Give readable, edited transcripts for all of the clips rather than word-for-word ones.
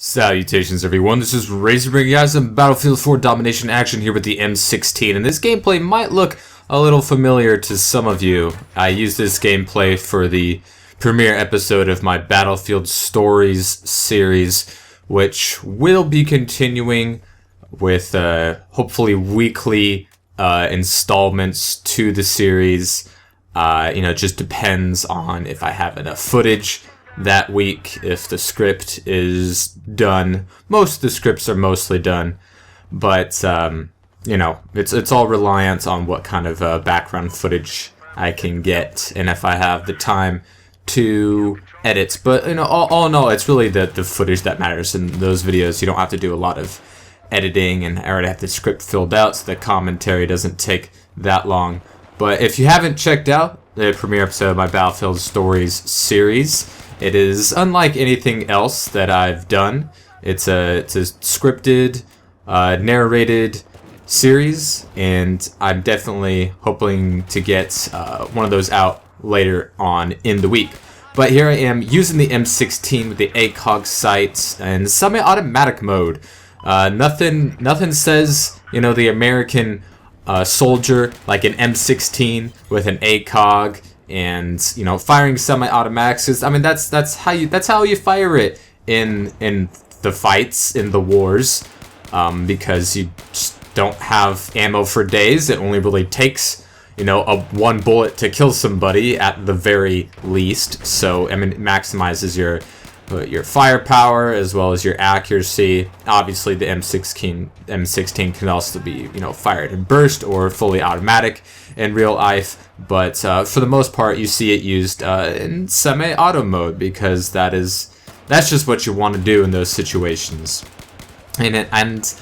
Salutations everyone, this is Razor bringing you guys some Battlefield 4 domination action here with the M16, and this gameplay might look a little familiar to some of you. I used this gameplay for the premiere episode of my Battlefield Stories series, which will be continuing with hopefully weekly installments to the series. It just depends on if I have enough footage that week, if the script is done. Most of the scripts are mostly done, but it's all reliant on what kind of background footage I can get and if I have the time to edit. But all in all, it's really the footage that matters in those videos. You don't have to do a lot of editing, and I already have the script filled out, so the commentary doesn't take that long. But if you haven't checked out the premiere episode of my Battlefield Stories series, it is unlike anything else that I've done. It's a scripted, narrated series, and I'm definitely hoping to get one of those out later on in the week. But here I am using the M16 with the ACOG sights and semi-automatic mode. Nothing says, the American soldier like an M16 with an ACOG and firing semi-automatics. I mean, that's how you fire it in the fights, in the wars, because you just don't have ammo for days. It only really takes one bullet to kill somebody at the very least. So I mean, it maximizes your firepower as well as your accuracy. Obviously, the M16 can also be fired in burst or fully automatic in real life, but for the most part, you see it used in semi-auto mode because that's just what you want to do in those situations. And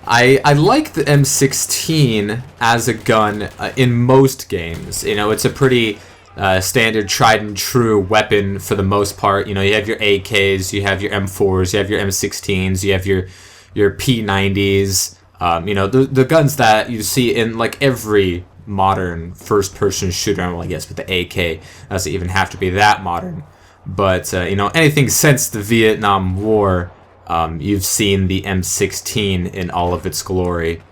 I like the M16 as a gun in most games. It's a pretty standard, tried and true weapon for the most part. You have your AKs, you have your M4s, you have your M16s, you have your P90s. The guns that you see in like every modern first-person shooter. Well, I guess with the AK doesn't even have to be that modern. But anything since the Vietnam War, you've seen the M16 in all of its glory.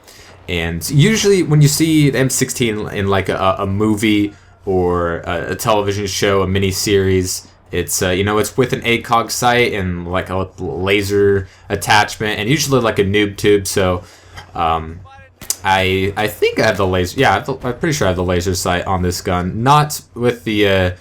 And usually when you see the M16 in like a movie or a television show, a mini-series, it's it's with an ACOG sight and like a laser attachment, and usually like a noob tube. So I think I have the laser. Yeah, I'm pretty sure I have the laser sight on this gun. Not with the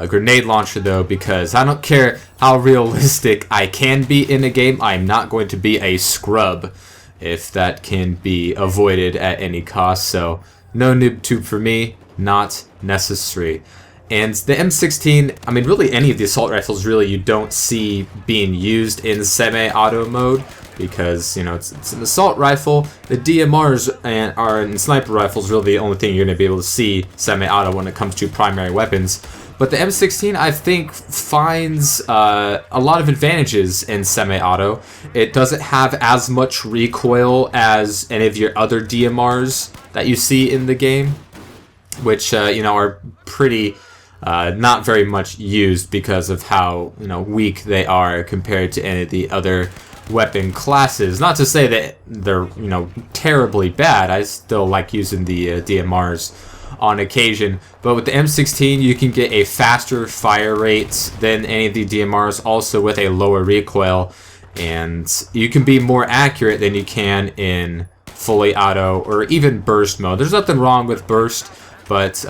grenade launcher though, because I don't care how realistic I can be in a game. I'm not going to be a scrub if that can be avoided at any cost. So no noob tube for me. Not necessary. And the M16, I mean, really any of the assault rifles, really, you don't see being used in semi-auto mode because, it's an assault rifle. The DMRs are in sniper rifles really the only thing you're going to be able to see semi-auto when it comes to primary weapons. But the M16, I think, finds a lot of advantages in semi-auto. It doesn't have as much recoil as any of your other DMRs that you see in the game, which are pretty not very much used because of how weak they are compared to any of the other weapon classes. Not to say that they're terribly bad. I still like using the DMRs on occasion, but with the M16 you can get a faster fire rate than any of the DMRs, also with a lower recoil, and you can be more accurate than you can in fully auto or even burst mode. There's nothing wrong with burst, but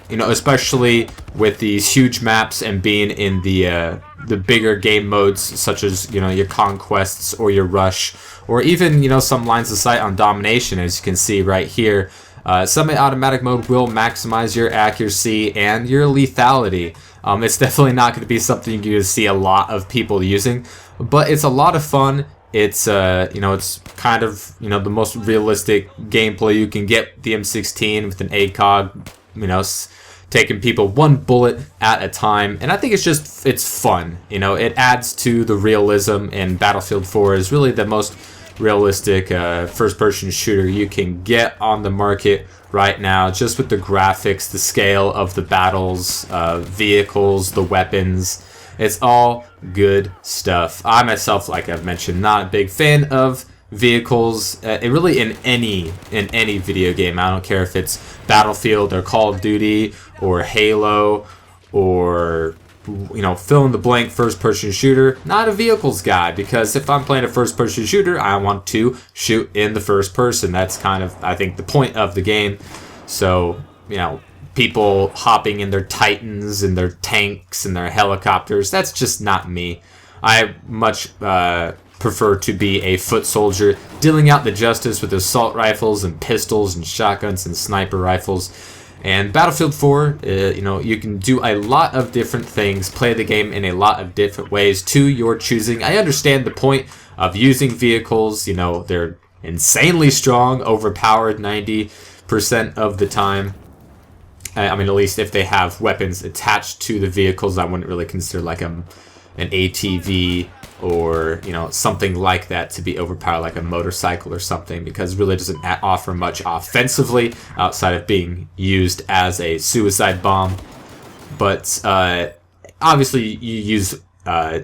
especially with these huge maps and being in the bigger game modes such as your conquests or your rush, or even some lines of sight on domination, as you can see right here. Semi-automatic mode will maximize your accuracy and your lethality. It's definitely not going to be something you're going to see a lot of people using, but it's a lot of fun. It's it's kind of the most realistic gameplay you can get. The M16 with an ACOG, taking people one bullet at a time, and I think it's fun. It adds to the realism, and Battlefield 4 is really the most realistic first-person shooter you can get on the market right now, just with the graphics, the scale of the battles, vehicles, the weapons, It's all good stuff. I myself, like I've mentioned, not a big fan of vehicles. Really in any video game. I don't care if it's Battlefield or Call of Duty or Halo or fill in the blank first-person shooter. Not a vehicles guy, because if I'm playing a first-person shooter, I want to shoot in the first person. That's kind of, I think, the point of the game. So, people hopping in their Titans and their tanks and their helicopters, that's just not me. I much prefer to be a foot soldier, dealing out the justice with assault rifles and pistols and shotguns and sniper rifles. And Battlefield 4, you can do a lot of different things, play the game in a lot of different ways to your choosing. I understand the point of using vehicles. They're insanely strong, overpowered 90% of the time. I mean, at least if they have weapons attached to the vehicles. I wouldn't really consider like an ATV or something like that to be overpowered, like a motorcycle or something, because it really doesn't offer much offensively outside of being used as a suicide bomb. But obviously you use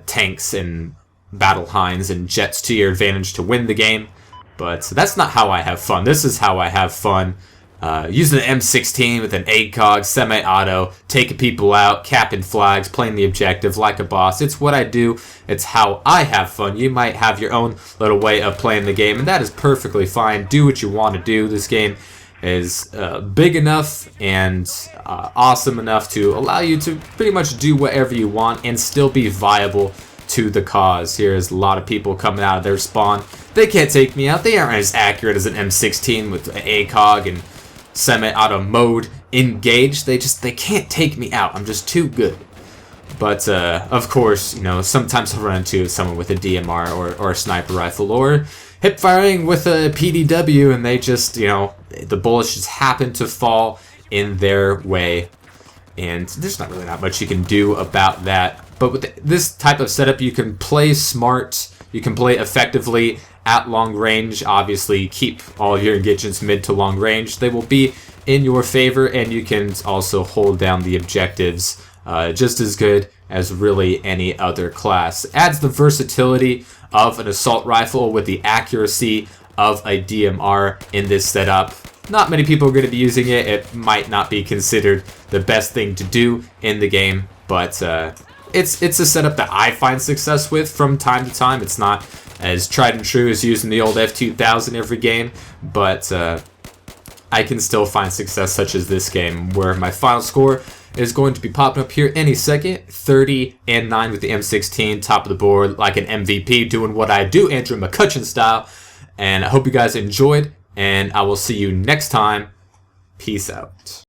tanks and battle hinds and jets to your advantage to win the game, but that's not how I have fun. This is how I have fun. Using the M16 with an ACOG, semi-auto, taking people out, capping flags, playing the objective like a boss. It's what I do. It's how I have fun. You might have your own little way of playing the game, and that is perfectly fine. Do what you want to do. This game is big enough and awesome enough to allow you to pretty much do whatever you want and still be viable to the cause. Here's a lot of people coming out of their spawn. They can't take me out. They aren't as accurate as an M16 with ACOG and semi-auto mode engaged. They can't take me out. I'm just too good. But of course, sometimes I'll run into someone with a DMR or a sniper rifle, or hip firing with a PDW, and they just, the bullets just happen to fall in their way, and there's not really that much you can do about that. But with this type of setup, you can play smart, you can play effectively at long range. Obviously, keep all of your engagements mid to long range. They will be in your favor, and you can also hold down the objectives just as good as really any other class. Adds the versatility of an assault rifle with the accuracy of a DMR in this setup. Not many people are going to be using it. It might not be considered the best thing to do in the game, but it's a setup that I find success with from time to time. It's not as tried and true as using the old F2000 every game, but I can still find success such as this game, where my final score is going to be popping up here any second. 30-9 with the M16, top of the board like an MVP, doing what I do, Andrew McCutcheon style. And I hope you guys enjoyed, and I will see you next time. Peace out.